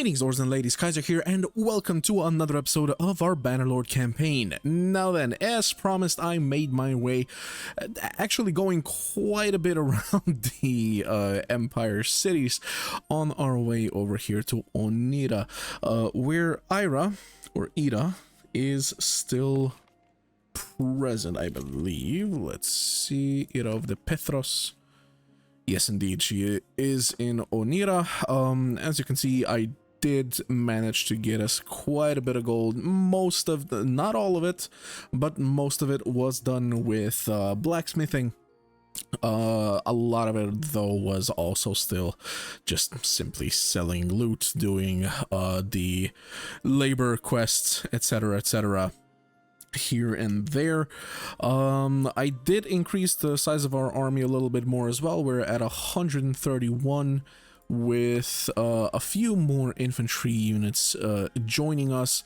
Greetings, lords and ladies, Kaiser here, and welcome to another episode of our Bannerlord campaign. Now then, as promised, I made my way, actually going quite a bit around the Empire cities on our way over here to Onira, where Ira, or Ida, is still present, I believe. Let's see, Ida of the Petros. Yes, indeed, she is in Onira. As you can see, I did manage to get us quite a bit of gold. Most of the, not all of it, but most of it was done with blacksmithing. A lot of it, though, was also still just simply selling loot, doing the labor quests, etc., etc. here and there. I did increase the size of our army a little bit more as well. We're at 131 with a few more infantry units joining us.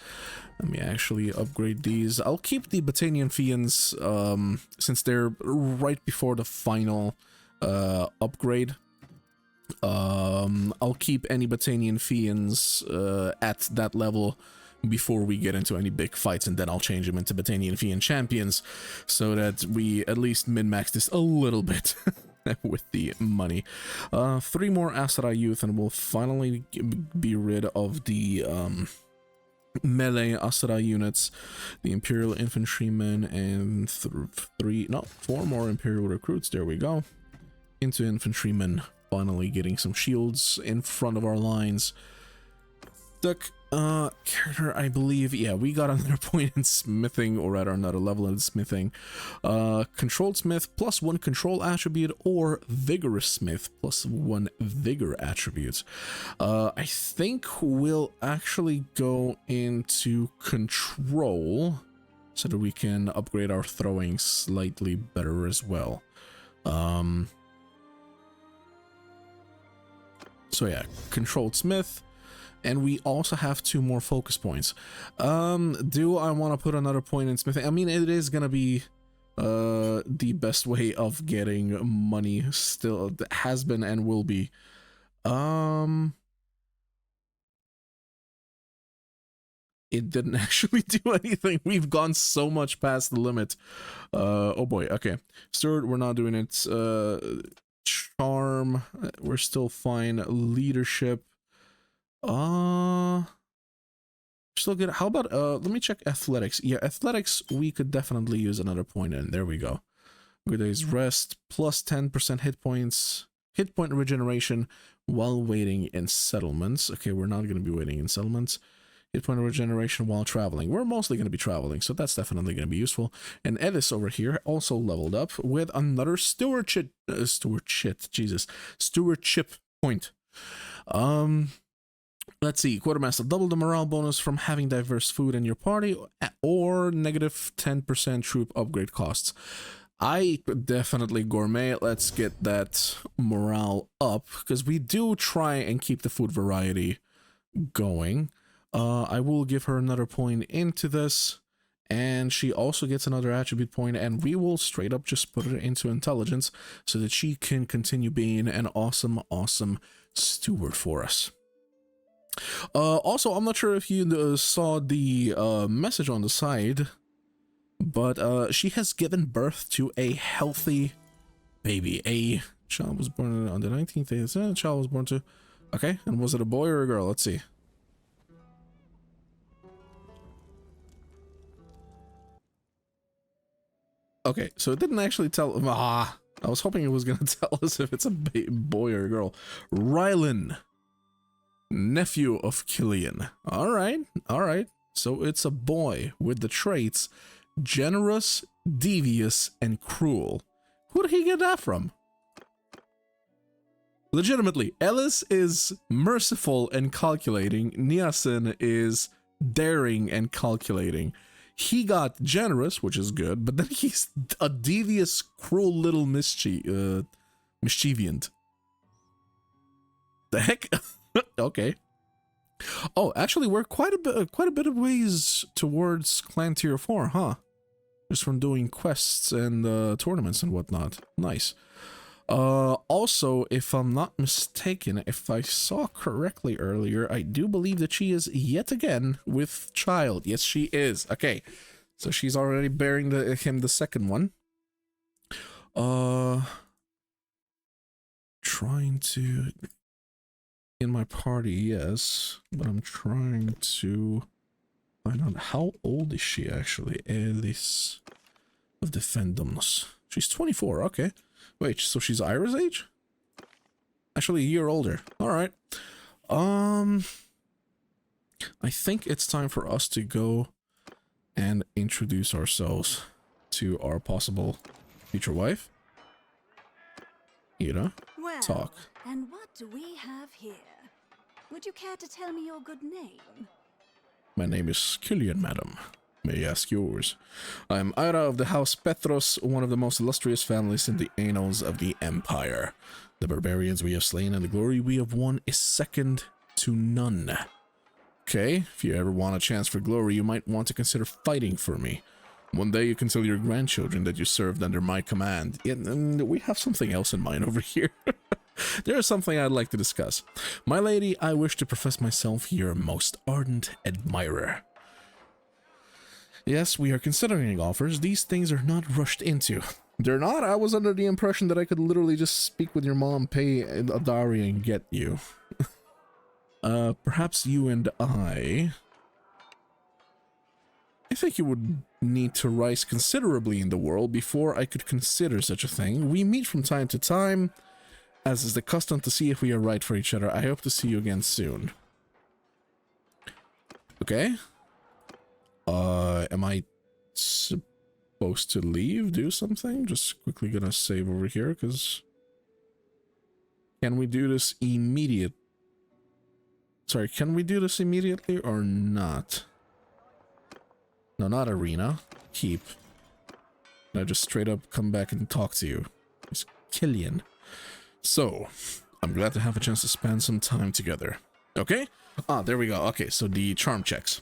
Let me actually upgrade these. I'll keep the Batanian Fians since they're right before the final upgrade. I'll keep any Batanian Fians at that level before we get into any big fights, and then I'll change them into Batanian Fian champions so that we at least min-max this a little bit with the money. 3 more Asara youth and we'll finally be rid of the melee Asara units, the Imperial infantrymen, and 4 more Imperial recruits. There we go. Into infantrymen, finally getting some shields in front of our lines. Duck character, I believe, yeah, we got another point in smithing, or rather another level in smithing. Controlled smith plus 1 control attribute, or vigorous smith plus 1 vigor attribute. I think we'll actually go into control so that we can upgrade our throwing slightly better as well. So yeah, controlled smith. And we also have 2 more focus points. Do I want to put another point in smithing? I mean, it is gonna be the best way of getting money, still has been and will be. It didn't actually do anything. We've gone so much past the limit. Oh boy, okay. Steward, we're not doing it. Charm, we're still fine. Leadership. Still good. How about let me check athletics. Yeah, athletics, we could definitely use another point in. There we go. Good day's rest plus 10% hit point regeneration while waiting in settlements. Okay, we're not going to be waiting in settlements. Hit point regeneration while traveling. We're mostly going to be traveling, so that's definitely going to be useful. And Edis over here also leveled up with another stewardship point. Let's see, Quartermaster, double the morale bonus from having diverse food in your party, or negative 10% troop upgrade costs. I definitely gourmet. Let's get that morale up, because we do try and keep the food variety going. I will give her another point into this, and she also gets another attribute point, and we will straight up just put it into intelligence so that she can continue being an awesome steward for us. Also, I'm not sure if you saw the message on the side, but she has given birth to a healthy baby. A child was born on the 19th day. A child was born to... Okay, and was it a boy or a girl? Let's see. Okay, so it didn't actually tell... I was hoping it was going to tell us if it's a boy or a girl. Rylan. Nephew of Cillian. All right. So it's a boy with the traits generous, devious, and cruel. Who did he get that from? Legitimately, Ellis is merciful and calculating. Niasen is daring and calculating. He got generous, which is good, but then he's a devious, cruel little mischievant. The heck? Okay. Oh, actually, we're quite a bit of ways towards Clan Tier 4, huh? Just from doing quests and tournaments and whatnot. Nice. Also, if I'm not mistaken, if I saw correctly earlier, I do believe that she is yet again with child. Yes, she is. Okay, so she's already bearing him the second one. Trying to... In my party, yes, but I'm trying to find out how old is she actually. Elis of Defendumnus. She's 24, okay. Wait, so she's Ira's age? Actually, a year older. Alright. I think it's time for us to go and introduce ourselves to our possible future wife. Ira, well, talk. And what do we have here? Would you care to tell me your good name? My name is Cillian, madam. May I ask yours? I am Ira of the House Petros, one of the most illustrious families in the annals of the Empire. The barbarians we have slain and the glory we have won is second to none. Okay, if you ever want a chance for glory, you might want to consider fighting for me. One day you can tell your grandchildren that you served under my command. And we have something else in mind over here. There is something I'd like to discuss. My lady, I wish to profess myself your most ardent admirer. Yes, we are considering offers. These things are not rushed into. They're not? I was under the impression that I could literally just speak with your mom, pay a dowry, and get you. Perhaps you and I think you would need to rise considerably in the world before I could consider such a thing. We meet from time to time, as is the custom, to see if we are right for each other. I hope to see you again soon. Okay. Am I supposed to leave? Do something? Just quickly gonna save over here, because... Can we do this immediate? Sorry, can we do this immediately or not? No, not arena. Keep. I just straight up come back and talk to you. It's Cillian. So, I'm glad to have a chance to spend some time together. Okay? Ah, there we go. Okay, so the charm checks.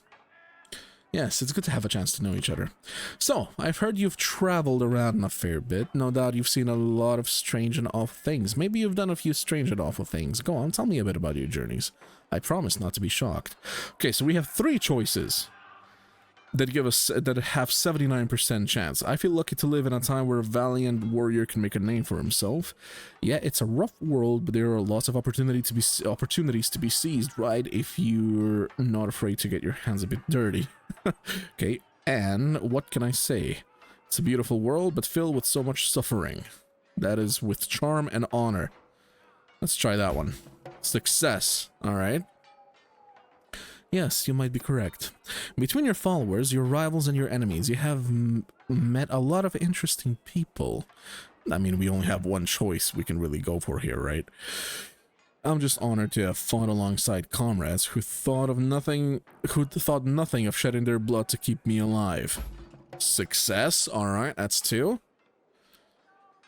Yes, it's good to have a chance to know each other. So, I've heard you've traveled around a fair bit. No doubt you've seen a lot of strange and awful things. Maybe you've done a few strange and awful things. Go on, tell me a bit about your journeys. I promise not to be shocked. Okay, so we have 3 choices that give us that have 79% chance. I feel lucky to live in a time where a valiant warrior can make a name for himself. Yeah, it's a rough world, but there are lots of opportunities to be seized, right? If you're not afraid to get your hands a bit dirty. Okay, and what can I say? It's a beautiful world, but filled with so much suffering. That is with charm and honor. Let's try that one. Success. All right. Yes, you might be correct. Between your followers, your rivals, and your enemies, you have met a lot of interesting people. I mean, we only have one choice we can really go for here, right? I'm just honored to have fought alongside comrades who thought nothing of shedding their blood to keep me alive. Success. All right, that's 2.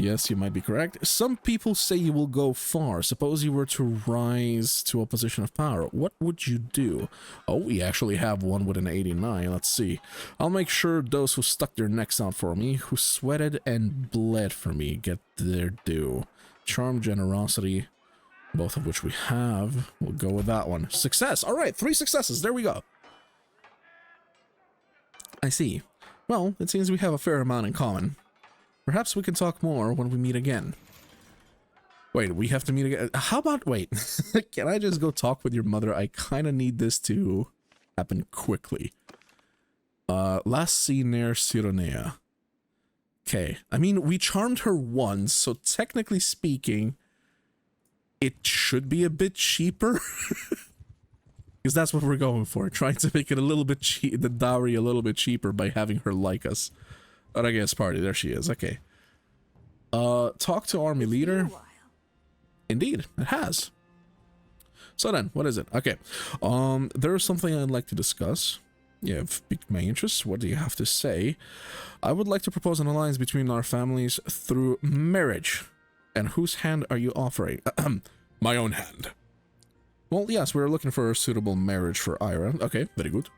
Yes, you might be correct. Some people say you will go far. Suppose you were to rise to a position of power. What would you do? Oh, we actually have one with an 89. Let's see. I'll make sure those who stuck their necks out for me, who sweated and bled for me, get their due. Charm, generosity, both of which we have. We'll go with that one. Success! All right, 3 successes. There we go. I see. Well, it seems we have a fair amount in common. Perhaps we can talk more when we meet again. Wait, we have to meet again? How about, wait, can I just go talk with your mother? I kind of need this to happen quickly. Last seen near Sironea. Okay, I mean, we charmed her once, so technically speaking, it should be a bit cheaper. Because that's what we're going for, trying to make it a little bit cheap, the dowry a little bit cheaper by having her like us. But I guess party, there she is, okay. Talk to army leader. Indeed, it has. So then, what is it? Okay, there is something I'd like to discuss. You have piqued my interest. What do you have to say? I would like to propose an alliance between our families through marriage. And whose hand are you offering? My own hand. Well, yes, we're looking for a suitable marriage for Ira. Okay, very good.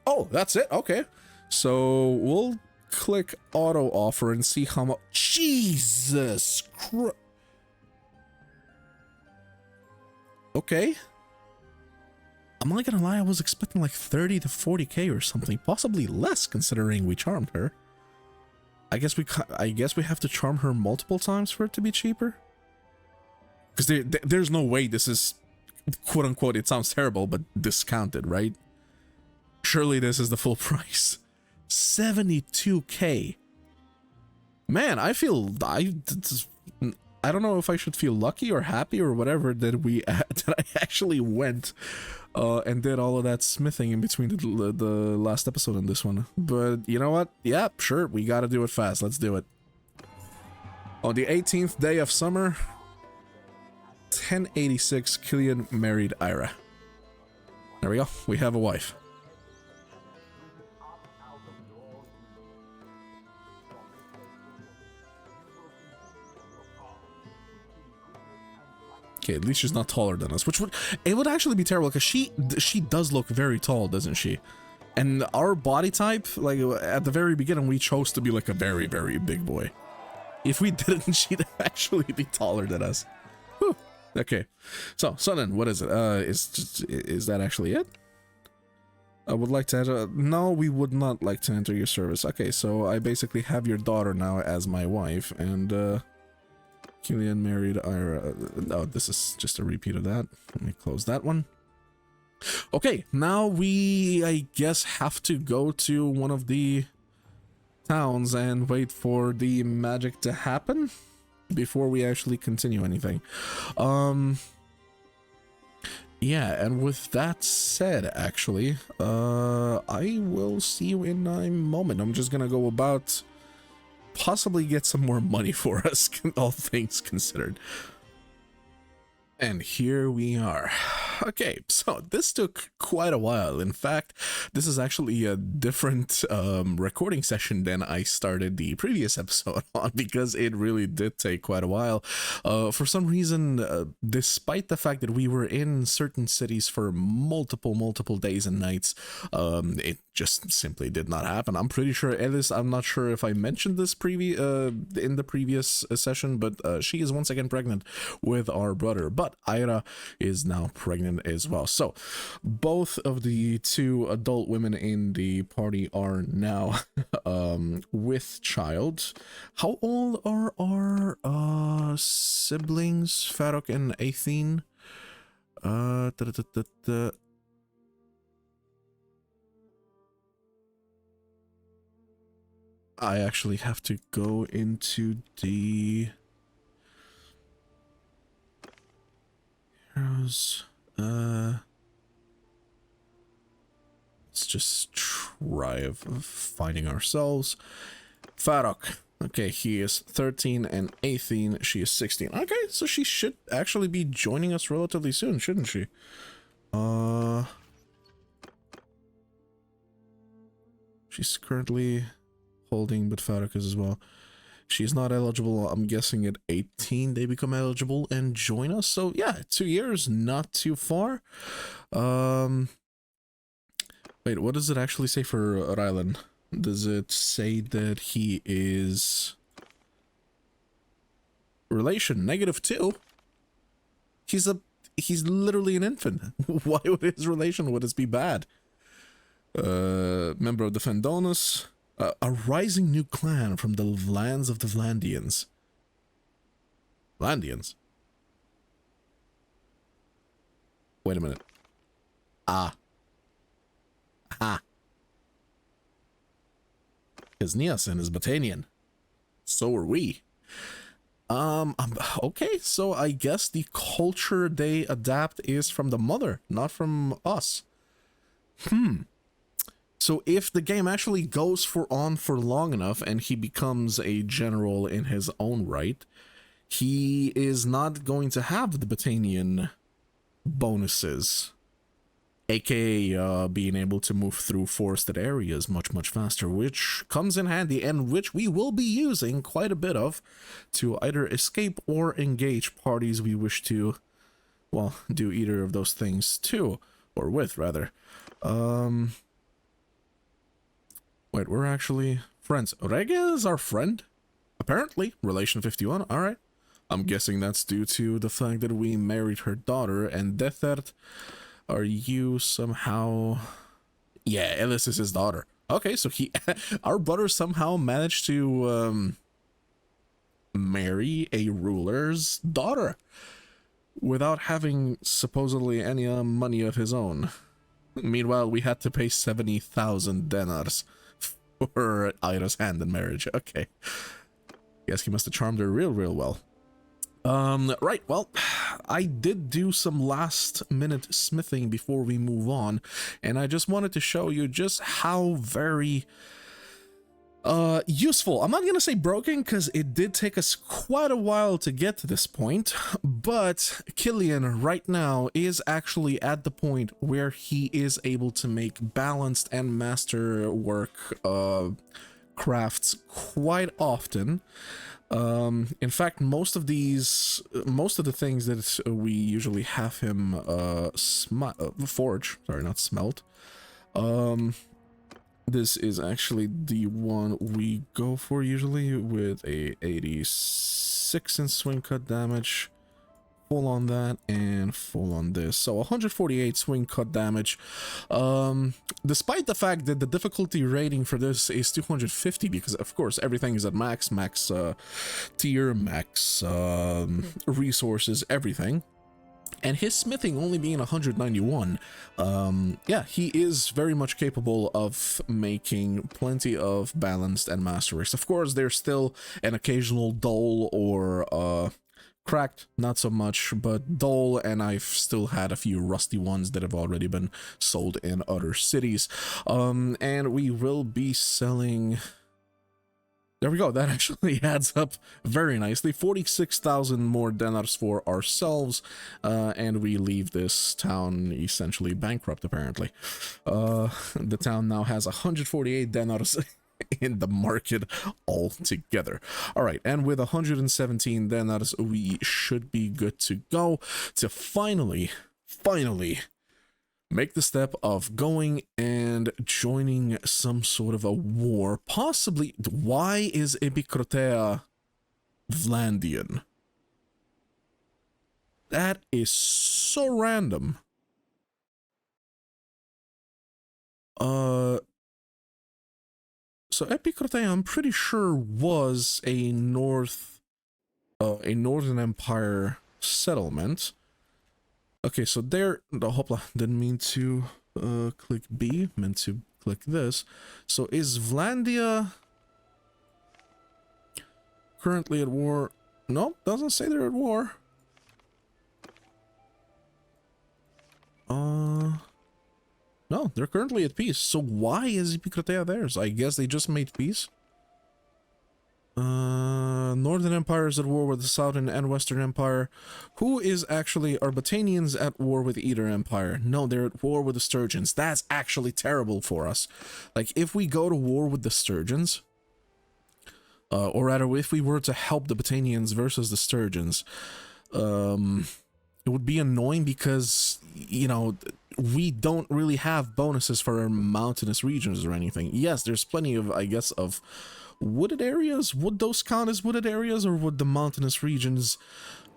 Oh, that's it? Okay. So, we'll click auto offer and see how much. Jesus Christ. Okay. I'm not gonna lie, I was expecting like 30 to 40k or something, possibly less considering we charmed her. I guess we have to charm her multiple times for it to be cheaper. Because there's no way this is, quote unquote, it sounds terrible, but discounted, right? Surely this is the full price. 72k. Man, I don't know if I should feel lucky or happy or whatever that that I actually went and did all of that smithing in between the last episode and this one. But you know what? Yeah, sure, we gotta do it fast. Let's do it. On the 18th day of summer, 1086, Cillian married Ira. There we go. We have a wife. Okay, at least she's not taller than us, which would actually be terrible because she does look very tall, doesn't she? And our body type, like at the very beginning, we chose to be like a very, very big boy. If we didn't, she'd actually be taller than us. Whew. Okay, so then what is it? Is that actually it? I would like to enter. No, we would not like to enter your service. Okay, so I basically have your daughter now as my wife, and Cillian married Ira. Oh, this is just a repeat of that. Let me close that one. Okay, now we, I guess, have to go to one of the towns and wait for the magic to happen before we actually continue anything. Yeah, and with that said, actually, I will see you in a moment. I'm just gonna go about possibly get some more money for us, all things considered. And here we are. Okay, so this took quite a while. In fact, this is actually a different recording session than I started the previous episode on, because it really did take quite a while. For some reason, despite the fact that we were in certain cities for multiple days and nights, it just simply did not happen. I'm pretty sure Alice, I'm not sure if I mentioned this in the previous session, but she is once again pregnant with our brother. But Ira is now pregnant as well. So both of the two adult women in the party are now with child. How old are our siblings, Farok and Athene? I actually have to go into the heroes. Let's just try finding ourselves. Farok. Okay, he is 13 and 18. She is 16. Okay, so she should actually be joining us relatively soon, shouldn't she? She's currently holding, but Farok is as well. She's not eligible. I'm guessing at 18 they become eligible and join us. So yeah, 2 years, not too far. Wait, what does it actually say for Rylan? Does it say that he is relation -2? He's literally an infant. Why would his relation would this be bad? Member of the Fendonis. A rising new clan from the lands of the Vlandians. Vlandians? Wait a minute. Ah. Because Neosin is Botanian. So are we. Okay, so I guess the culture they adapt is from the mother, not from us. So if the game actually goes on for long enough and he becomes a general in his own right, he is not going to have the Botanian bonuses, aka being able to move through forested areas much faster, which comes in handy and which we will be using quite a bit of to either escape or engage parties we wish to, well, do either of those things too, or with rather. Wait, we're actually Friends. Regia is our friend? Apparently. Relation 51. Alright. I'm guessing that's due to the fact that we married her daughter. And Dethert, are you somehow... Yeah, Ellis is his daughter. Okay, so he... our brother somehow managed to marry a ruler's daughter without having supposedly any money of his own. Meanwhile, we had to pay 70,000 dinars for Ira's hand in marriage. Okay. Guess he must have charmed her real well. Right, well, I did do some last minute smithing before we move on, and I just wanted to show you just how very useful. I'm not gonna say broken, because it did take us quite a while to get to this point, but Cillian right now is actually at the point where he is able to make balanced and masterwork crafts quite often. In fact, most of the things that we usually have him forge, sorry, not smelt, this is actually the one we go for usually, with a 86 in swing cut damage, full on that, and full on this. So 148 swing cut damage. Despite the fact that the difficulty rating for this is 250, because of course everything is at max tier, max resources, everything. And his smithing only being 191, yeah, he is very much capable of making plenty of balanced and masterworks. Of course, there's still an occasional dull or cracked, not so much, but dull, and I've still had a few rusty ones that have already been sold in other cities. And we will be selling... There we go, that actually adds up very nicely. 46,000 more dinars for ourselves, and we leave this town essentially bankrupt, apparently. The town now has 148 dinars in the market altogether. Alright, and with 117 dinars, we should be good to go to finally make the step of going and joining some sort of a war. Possibly. Why is Epikrotea Vlandian? That is so random. So Epikrotea, I'm pretty sure, was a Northern Empire settlement. Okay, so there, hopla, didn't mean to click B, meant to click this. So is Vlandia currently at war? No, doesn't say they're at war. No, they're currently at peace. So why is Epikrotea theirs? I guess they just made peace. Northern Empire is at war with the Southern and Western Empire. Who is actually... Are Botanians at war with either empire? No, they're at war with the Sturgeons. That's actually terrible for us. Like, if we go to war with the Sturgeons, or rather, if we were to help the Botanians versus the Sturgeons, it would be annoying because, you know, we don't really have bonuses for our mountainous regions or anything. Yes, there's plenty of, I guess, of wooded areas. Would those count as wooded areas, or would the mountainous regions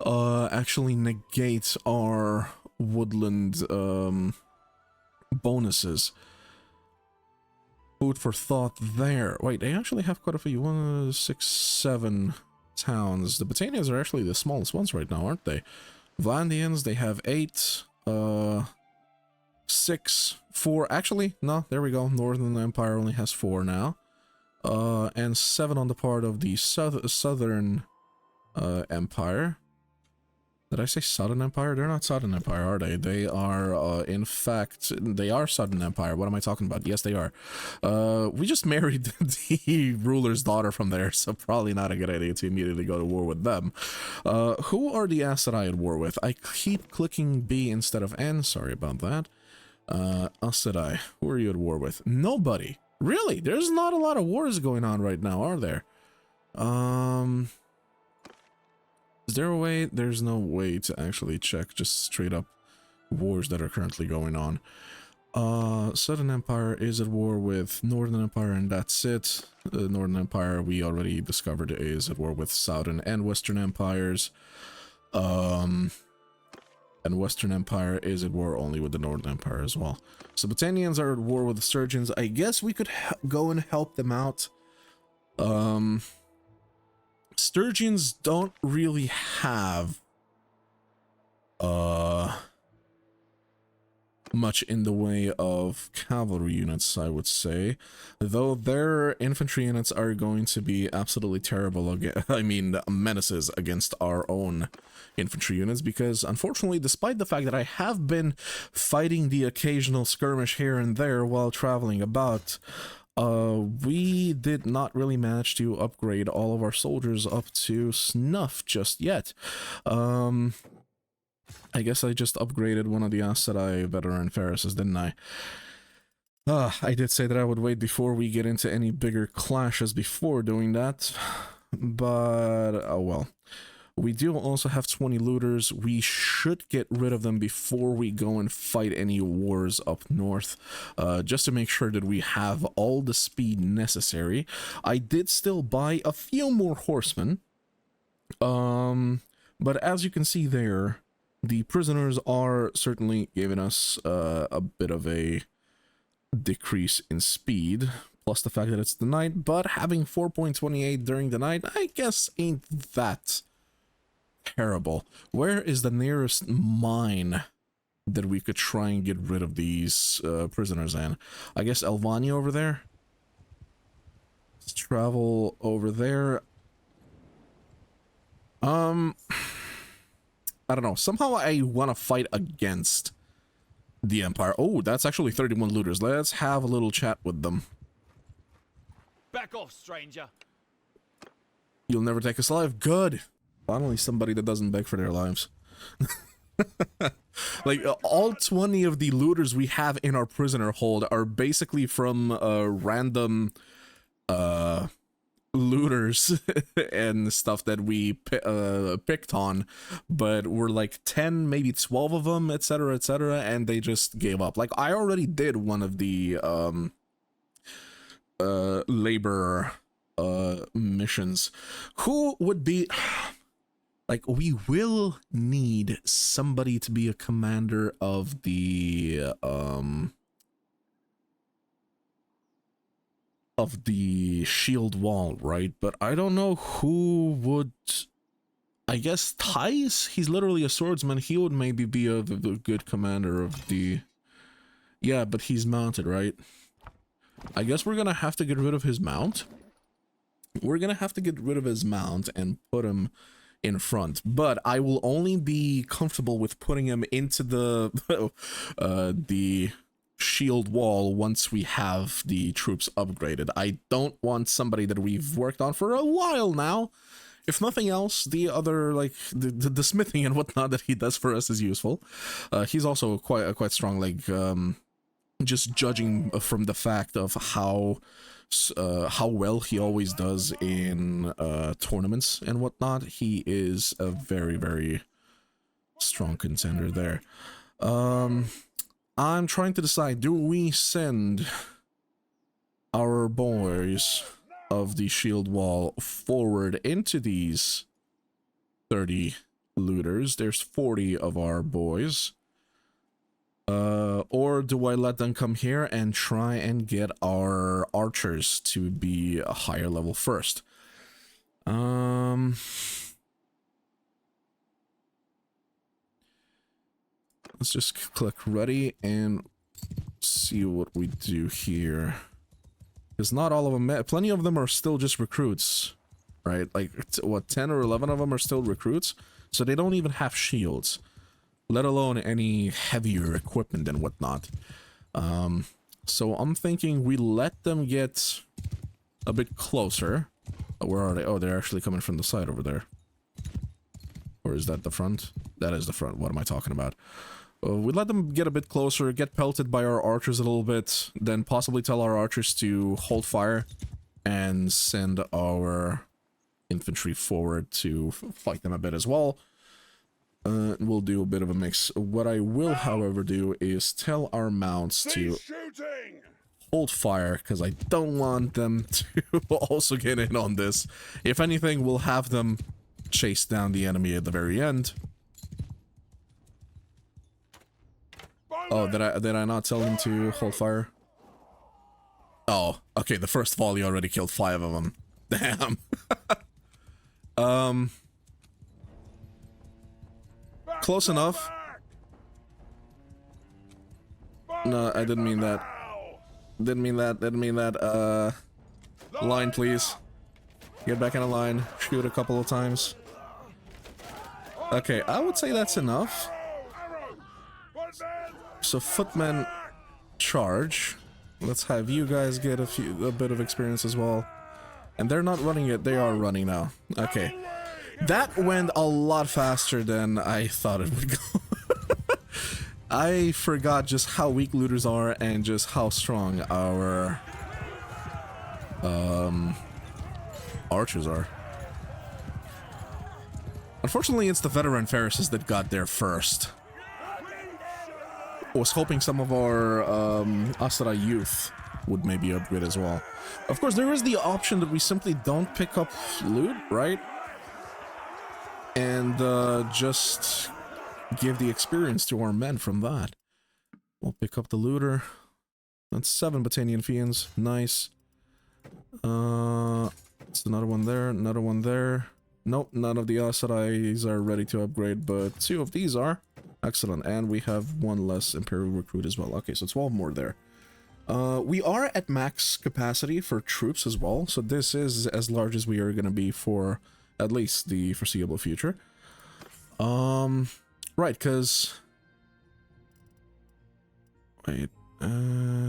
actually negate our woodland bonuses? Food for thought there. Wait, they actually have quite a few. 1, 6, 7 towns. The Botanians are actually the smallest ones right now, aren't they? Vlandians, they have 8, 6, 4. Actually, no, there we go. Northern Empire only has 4 now. And 7 on the part of the Southern Empire. Did I say Southern Empire? They're not Southern Empire, are they? They are, in fact, they are Southern Empire. What am I talking about? Yes, they are. We just married the ruler's daughter from there, so probably not a good idea to immediately go to war with them. Who are the Aes that I at war with? I keep clicking B instead of N. Sorry about that. Aes Sedai. Who are you at war with? Nobody. Really? There's not a lot of wars going on right now, are there? Is there a way? There's no way to actually check just straight up wars that are currently going on. Southern Empire is at war with Northern Empire, and that's it. The Northern Empire, we already discovered, is at war with Southern and Western Empires. And Western Empire is at war only with the Northern Empire as well. So Botanians are at war with the Surgeons. I guess we could go and help them out. Sturgeons don't really have much in the way of cavalry units, I would say, though their infantry units are going to be absolutely terrible again. I mean, menaces against our own infantry units, because unfortunately, despite the fact that I have been fighting the occasional skirmish here and there while traveling about, we did not really manage to upgrade all of our soldiers up to snuff just yet. I guess I just upgraded one of the Aes Sedai veteran Ferrises, didn't I? I did say that I would wait before we get into any bigger clashes before doing that, but oh well. We do also have 20 looters. We should get rid of them before we go and fight any wars up north, just to make sure that we have all the speed necessary. I did still buy a few more horsemen, but as you can see there, the prisoners are certainly giving us a bit of a decrease in speed, plus the fact that it's the night, but having 4.28 during the night, I guess ain't that terrible. Where is the nearest mine that we could try and get rid of these prisoners in? I guess Elvania over there? Let's travel over there. I don't know. Somehow I want to fight against the Empire. Oh, that's actually 31 looters. Let's have a little chat with them. Back off, stranger. You'll never take us alive. Good. Finally, somebody that doesn't beg for their lives. Like, all 20 of the looters we have in our prisoner hold are basically from random looters and stuff that we picked on, but we're like 10, maybe 12 of them, etc, and they just gave up. Like, I already did one of the labor missions. Who would be like, we will need somebody to be a commander of the shield wall, right? But I don't know who would. I guess Thais, he's literally a swordsman. He would maybe be a good commander of the. Yeah, but he's mounted, right? I guess we're gonna have to get rid of his mount. We're gonna have to get rid of his mount and put him in front, but I will only be comfortable with putting him into the the shield wall once we have the troops upgraded. I don't want somebody that we've worked on for a while now. If nothing else, the other, like, the smithing and whatnot that he does for us is useful. He's also quite strong, like, just judging from the fact of how well he always does in tournaments and whatnot. He is a very, very strong contender there. I'm trying to decide, do we send our boys of the shield wall forward into these 30 looters? There's 40 of our boys. Or do I let them come here and try and get our archers to be a higher level first? Let's just click ready and see what we do here. Because not all of them, plenty of them are still just recruits, right? Like, what, 10 or 11 of them are still recruits? So they don't even have shields, let alone any heavier equipment and whatnot. So I'm thinking we let them get a bit closer. Where are they? Oh, they're actually coming from the side over there. Or is that the front? That is the front. What am I talking about? We let them get a bit closer, get pelted by our archers a little bit, then possibly tell our archers to hold fire and send our infantry forward to fight them a bit as well. We'll do a bit of a mix. What I will, however, do is tell our mounts to hold fire, because I don't want them to also get in on this. If anything, we'll have them chase down the enemy at the very end. Oh, did I not tell them to hold fire? Oh, okay, the first volley already killed 5 of them. Damn. Close enough. No, I didn't mean that. Didn't mean that. Line, please. Get back in a line. Shoot a couple of times. Okay, I would say that's enough. So, footmen charge. Let's have you guys get a bit of experience as well. And they're not running yet, they are running now. Okay. That went a lot faster than I thought it would go. I forgot just how weak looters are and just how strong our archers are. Unfortunately, it's the veteran Pharisees that got there first. I was hoping some of our Asura youth would maybe upgrade as well. Of course, there is the option that we simply don't pick up loot, right? And just give the experience to our men from that. We'll pick up the looter. That's 7 Battanian Fiends. Nice. It's another one there, another one there. Nope, none of the Asurais are ready to upgrade, but 2 of these are. Excellent, and we have 1 less Imperial Recruit as well. Okay, so 12 more there. We are at max capacity for troops as well, so this is as large as we are going to be for at least the foreseeable future. Right, because... Wait,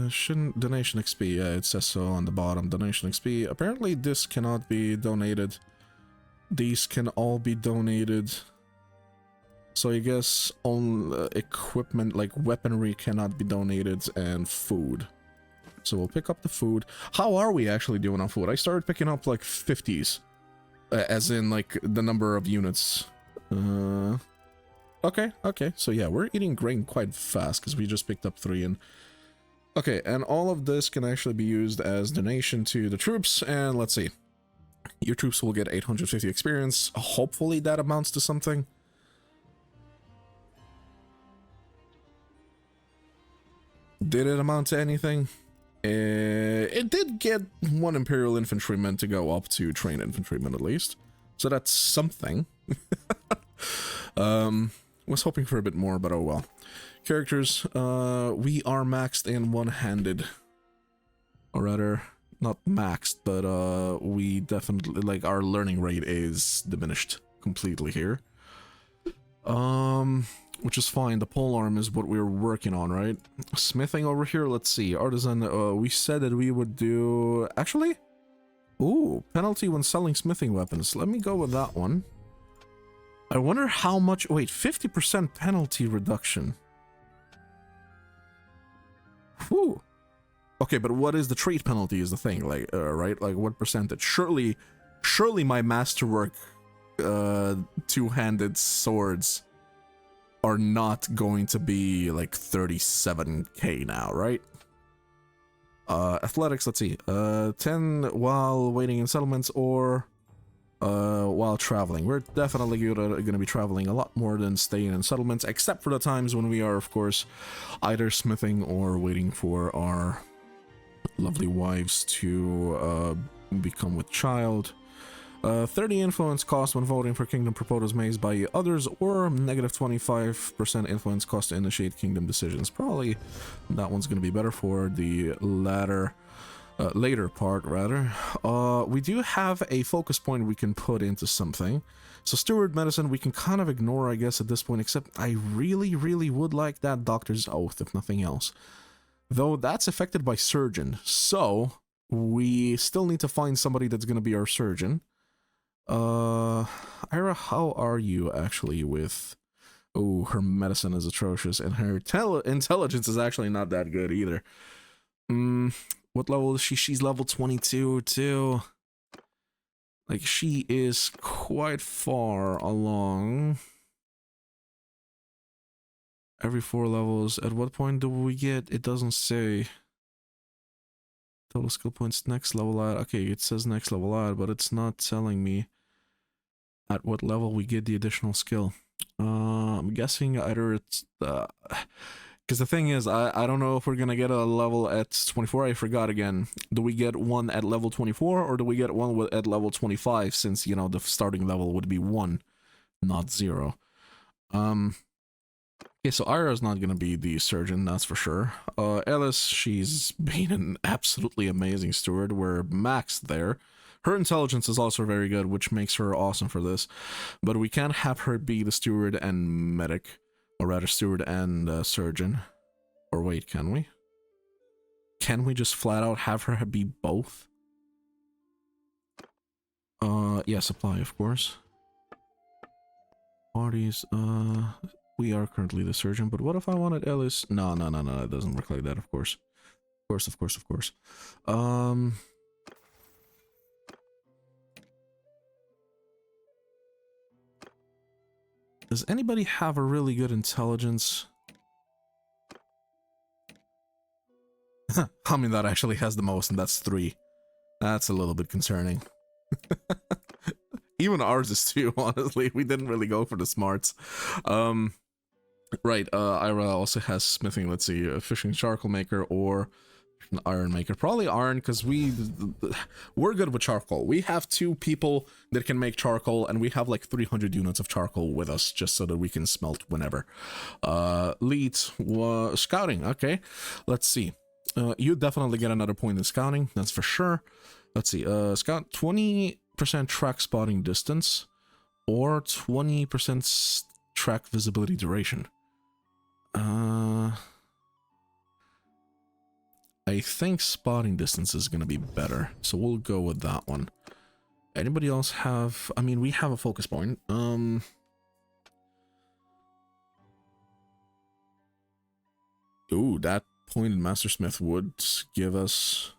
shouldn't... Donation XP, yeah, it says so on the bottom. Donation XP. Apparently this cannot be donated. These can all be donated. So I guess on equipment, like weaponry, cannot be donated, and food. So we'll pick up the food. How are we actually doing on food? I started picking up like 50s. As in like the number of units. Okay. So yeah, we're eating grain quite fast because we just picked up 3 and... Okay, and all of this can actually be used as donation to the troops, and let's see. Your troops will get 850 experience. Hopefully that amounts to something. Did it amount to anything? It did get 1 Imperial Infantryman to go up to trained infantryman at least. So that's something. Was hoping for a bit more, but oh well. Characters, we are maxed in one-handed. Or rather, not maxed, but we definitely, like, our learning rate is diminished completely here. Which is fine. The polearm is what we're working on, right? Smithing over here, let's see. Artisan, we said that we would do... Actually? Ooh, penalty when selling smithing weapons. Let me go with that one. I wonder how much... Wait, 50% penalty reduction. Whew. Okay, but what is the trait penalty is the thing, like, right? Like, what percentage? Surely my masterwork, two-handed swords are not going to be like 37k now, right? Athletics, let's see. 10 while waiting in settlements or while traveling. We're definitely gonna be traveling a lot more than staying in settlements, except for the times when we are, of course, either smithing or waiting for our lovely wives to become with child. 30 influence cost when voting for kingdom proposals made by others, or negative 25% influence cost to initiate kingdom decisions. Probably that one's going to be better for the later part, rather. We do have a focus point we can put into something. So steward medicine we can kind of ignore, I guess, at this point, except I really would like that doctor's oath, if nothing else. Though that's affected by surgeon, so we still need to find somebody that's going to be our surgeon. Ira, how are you actually with... Oh, her medicine is atrocious, and her intelligence is actually not that good either. What level is she? She's level 22 too. Like, she is quite far along. Every 4 levels. At what point do we get? It doesn't say. Total skill points next level at. Okay, it says next level at, but it's not telling me at what level we get the additional skill. I'm guessing either it's because the thing is, I don't know if we're gonna get a level at 24. I forgot again. Do we get one at level 24 or do we get one at level 25? Since you know the starting level would be 1, not 0. Okay, so Ira's not gonna be the surgeon, that's for sure. Ellis, she's been an absolutely amazing steward. We're maxed there. Her intelligence is also very good, which makes her awesome for this. But we can't have her be the steward and medic. Or rather, steward and surgeon. Or wait, can we? Can we just flat out have her be both? Yeah, supply, of course. Parties, we are currently the surgeon, but what if I wanted Ellis? No, it doesn't work like that, of course. Of course. Does anybody have a really good intelligence? I mean, that actually has the most, and that's 3. That's a little bit concerning. Even ours is 2, honestly. We didn't really go for the smarts. Right, Ira also has smithing. Let's see, a fishing charcoal maker or an iron maker. Probably iron, because we're good with charcoal. We have 2 people that can make charcoal, and we have like 300 units of charcoal with us, just so that we can smelt whenever. Lead, scouting, okay. Let's see. You definitely get another point in scouting, that's for sure. Let's see, scout 20% track spotting distance, or 20% track visibility duration. I think spotting distance is going to be better, so we'll go with that one. Anybody else have... I mean, we have a focus point. Ooh, that pointed Mastersmith would give us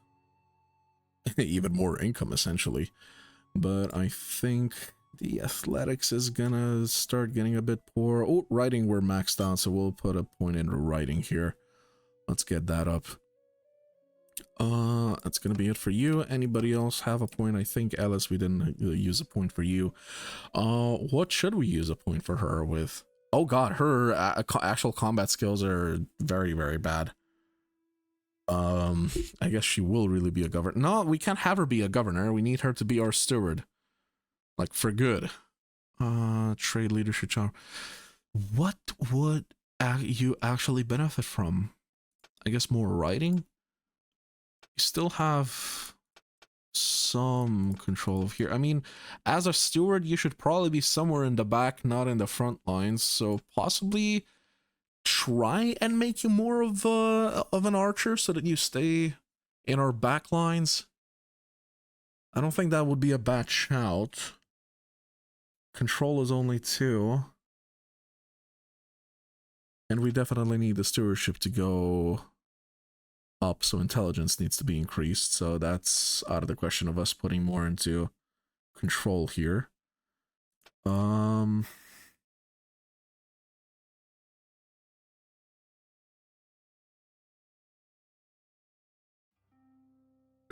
even more income, essentially. But I think the athletics is gonna start getting a bit poor. Oh, writing we're maxed out, so we'll put a point into writing here. Let's get that up. That's gonna be it for you. Anybody else have a point? I think Alice, we didn't use a point for you. What should we use a point for her with? Oh god, her actual combat skills are very, very bad. I guess she will really be a governor. No, we can't have her be a governor. We need her to be our steward. Like, for good. Trade leadership charm. What would you actually benefit from? I guess more writing? You still have some control of here. I mean, as a steward, you should probably be somewhere in the back, not in the front lines. So possibly try and make you more of an archer so that you stay in our back lines. I don't think that would be a bad shout. Control is only 2. And we definitely need the stewardship to go up, so intelligence needs to be increased. So that's out of the question of us putting more into control here.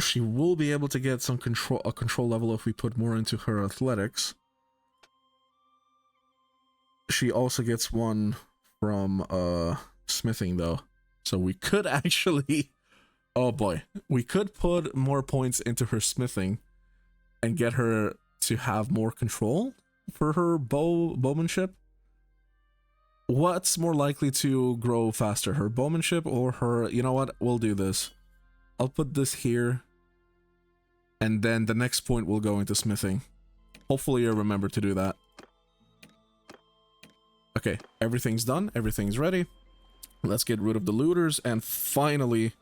She will be able to get some control level if we put more into her athletics. She also gets 1 from smithing though, so we could actually, oh boy, we could put more points into her smithing and get her to have more control for her bowmanship. What's more likely to grow faster, her bowmanship or her... You know what, we'll do this. I'll put this here, and then the next point will go into smithing. Hopefully you'll remember to do that. Okay, everything's done, everything's ready. Let's get rid of the looters and finally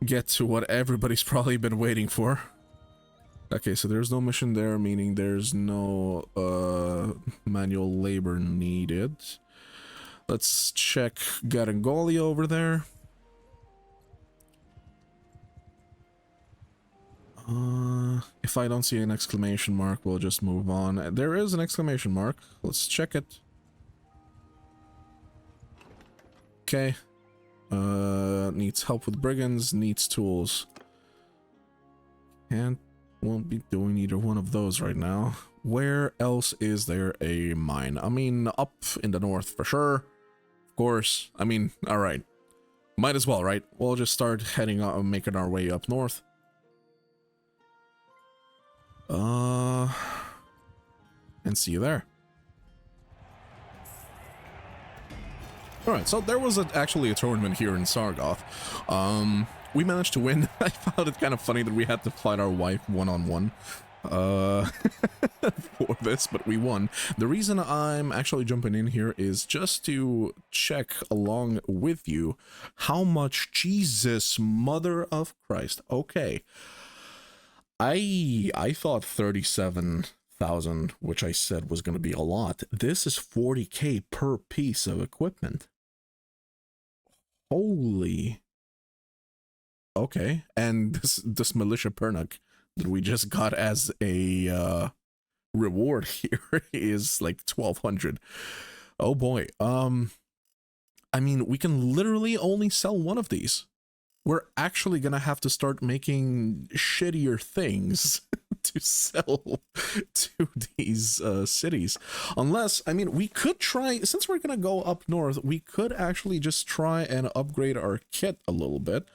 get to what everybody's probably been waiting for. Okay, so there's no mission there, meaning there's no manual labor needed. Let's check Garangoli over there. If I don't see an exclamation mark, we'll just move on. There is an exclamation mark. Let's check it. Okay. Needs help with brigands, needs tools. Won't be doing either one of those right now. Where else is there a mine? I mean, up in the north for sure. Of course. I mean, alright. Might as well, right? We'll just start heading out and making our way up north. And see you there. Alright, so there was actually a tournament here in Sargoth. We managed to win. I found it kind of funny that we had to fight our wife one-on-one for this, but we won. The reason I'm actually jumping in here is just to check along with you how much, Jesus, mother of Christ. Okay. I thought 37,000, which I said was going to be a lot. This is 40k per piece of equipment. Holy. Okay, and this militia pernock that we just got as a reward here is like 1,200. Oh boy. I mean, we can literally only sell one of these. We're actually gonna have to start making shittier things to sell to these cities. Unless, I mean, we could try, since we're gonna go up north, we could actually just try and upgrade our kit a little bit.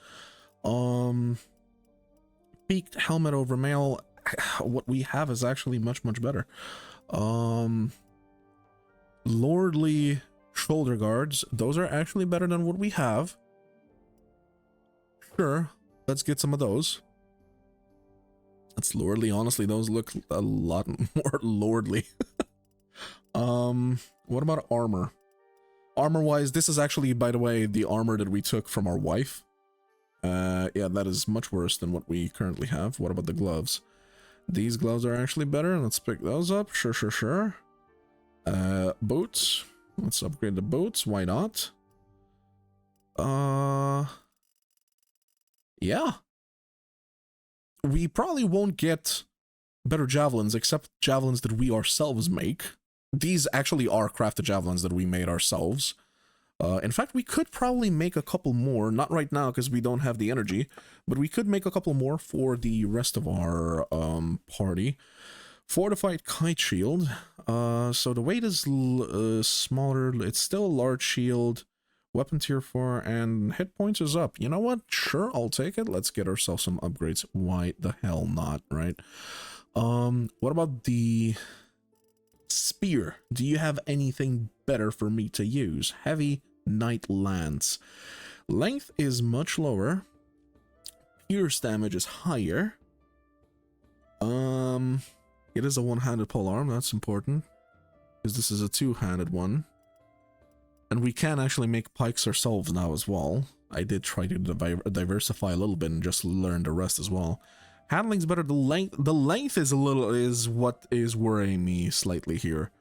Peaked helmet over mail. What we have is actually much better. Lordly shoulder guards. Those are actually better than what we have. Sure, let's get some of those. That's lordly. Honestly, those look a lot more lordly. What about armor? Armor-wise, this is actually, by the way, the armor that we took from our wife. Yeah, that is much worse than what we currently have. What about the gloves? These gloves are actually better. Let's pick those up. Sure. Boots. Let's upgrade the boots. Why not? Yeah. We probably won't get better javelins, except javelins that we ourselves make. These actually are crafted javelins that we made ourselves. In fact, we could probably make a couple more, not right now because we don't have the energy, but we could make a couple more for the rest of our party. Fortified kite shield. So the weight is smaller. It's still a large shield. Weapon tier 4 and hit points is up. You know what? Sure, I'll take it. Let's get ourselves some upgrades. Why the hell not, right? What about the spear? Do you have anything better for me to use? Heavy knight lance. Length is much lower. Pierce damage is higher. It is a one-handed polearm. That's important because this is a two-handed one. And we can actually make pikes ourselves now as well. I did try to diversify a little bit and just learn the rest as well. Handling's better. The length is what is worrying me slightly here.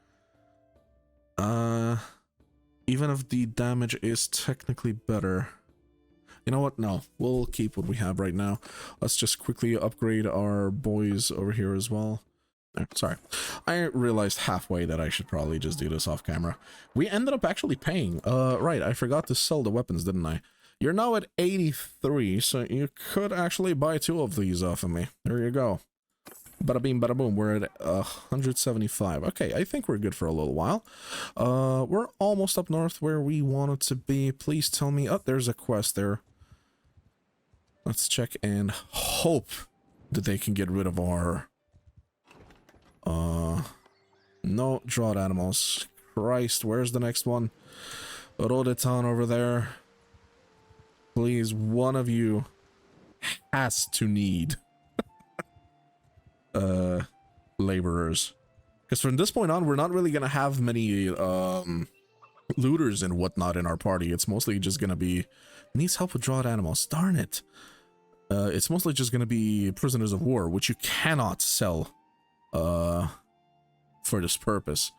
Even if the damage is technically better. You know what? No, we'll keep what we have right now. Let's just quickly upgrade our boys over here as well. Sorry, I realized halfway that I should probably just do this off camera. We ended up actually paying. Right, I forgot to sell the weapons, didn't I? You're now at 83, so you could actually buy 2 of these off of me. There you go. Bada beam, bada boom. We're at 175. Okay, I think we're good for a little while. We're almost up north where we wanted to be. Please tell me. Oh, there's a quest there. Let's check and hope that they can get rid of our... No, drought animals. Christ, where's the next one? Rodetan over there. Please, one of you has to need laborers. Because from this point on, we're not really gonna have many looters and whatnot in our party. It's mostly just gonna be needs help with drought animals. Darn it. It's mostly just gonna be prisoners of war, which you cannot sell for this purpose.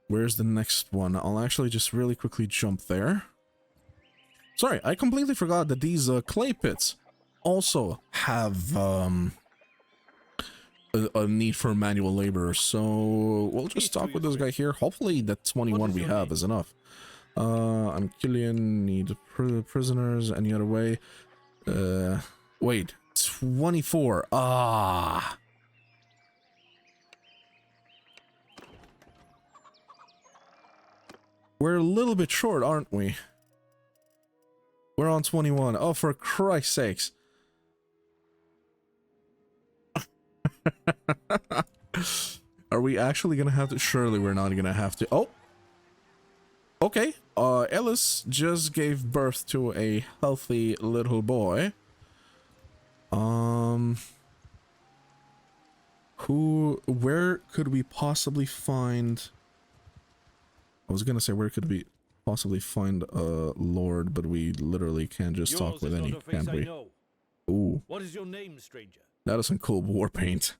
Where's the next one? I'll actually just really quickly jump there. Sorry, I completely forgot that these clay pits also have a need for manual labor. So we'll just talk with this guy here. Hopefully that 21 we have is enough. I'm Cillian, need prisoners, any other way? Wait, 24, ah! We're a little bit short, aren't we? We're on 21, oh, for Christ's sakes. Are we actually gonna have to? Surely we're not gonna have to. Oh! Okay, Ellis just gave birth to a healthy little boy. Where could we possibly find... I was gonna say, where could we possibly find a lord, but we literally can't just talk with any, can we? Ooh. What is your name, stranger? That is some cool war paint.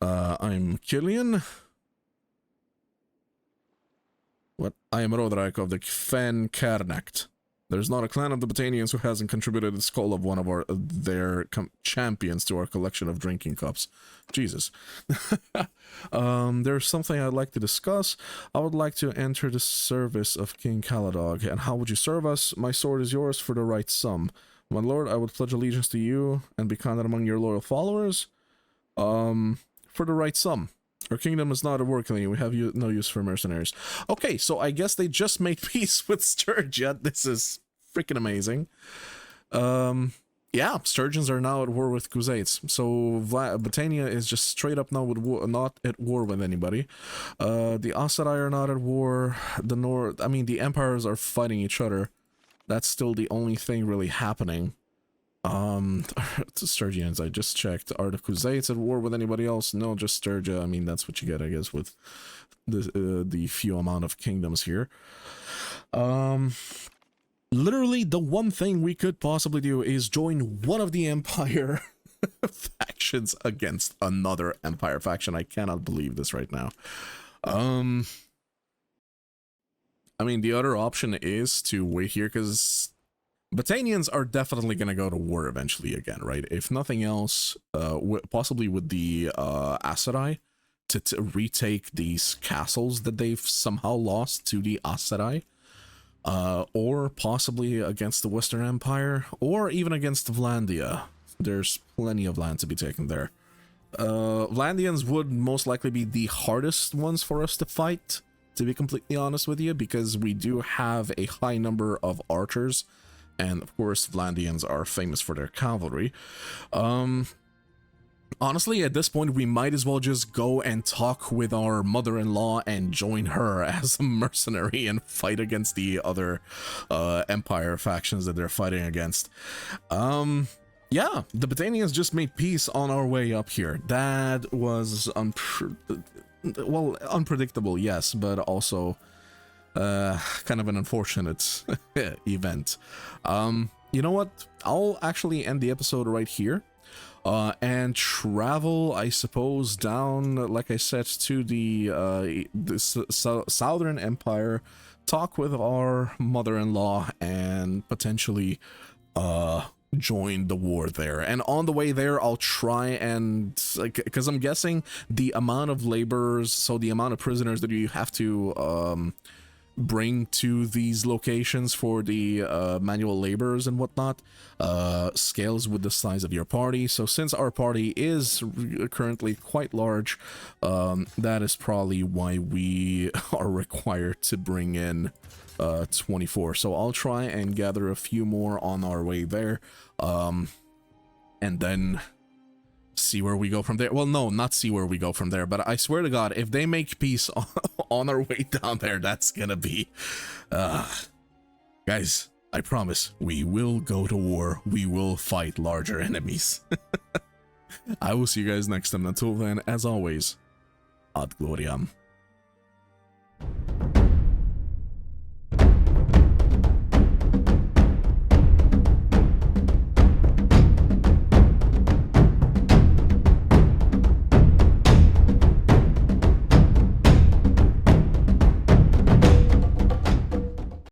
I'm Cillian. What? I am Roderick of the Fen Karnacht. There's not a clan of the Botanians who hasn't contributed the skull of one of their champions to our collection of drinking cups. Jesus. There's something I'd like to discuss. I would like to enter the service of King Caladog. And how would you serve us? My sword is yours for the right sum. My lord, I would pledge allegiance to you and be counted among your loyal followers. For the right sum. Our kingdom is not a working. We have no use for mercenaries. Okay, so I guess they just made peace with Sturgia. This is freaking amazing. Yeah, Sturgeons are now at war with Crusades. So Britannia is just straight up now not at war with anybody. The Ossadai are not at war. The North, I mean, the empires are fighting each other. That's still the only thing really happening. Sturgians, I just checked. Are the Crusades at war with anybody else? No, just Sturgia. I mean, that's what you get, I guess, with the few amount of kingdoms here. Literally, the one thing we could possibly do is join one of the Empire factions against another Empire faction. I cannot believe this right now. I mean, the other option is to wait here, because Botanians are definitely going to go to war eventually again, right? If nothing else, possibly with the Assadai to retake these castles that they've somehow lost to the Assadai, or possibly against the Western Empire, or even against Vlandia. There's plenty of land to be taken there. Vlandians would most likely be the hardest ones for us to fight, to be completely honest with you, because we do have a high number of archers. And of course, Vlandians are famous for their cavalry. Honestly, at this point, we might as well just go and talk with our mother-in-law and join her as a mercenary and fight against the other Empire factions that they're fighting against. Yeah, the Botanians just made peace on our way up here. That was unpredictable, yes, but also kind of an unfortunate event. You know what? I'll actually end the episode right here. And travel, I suppose, down, like I said, to the Southern Empire, talk with our mother-in-law, and potentially join the war there. And on the way there, I'll try and, because I'm guessing the amount of laborers, so the amount of prisoners that you have to bring to these locations for the manual laborers and whatnot scales with the size of your party. So since our party is currently quite large, that is probably why we are required to bring in 24. So I'll try and gather a few more on our way there, and then see where we go from there. Well, no, not see where we go from there, but I swear to God, if they make peace on our way down there, that's gonna be guys, I promise we will go to war. We will fight larger enemies. I will see you guys next time. Until then, as always, ad gloriam.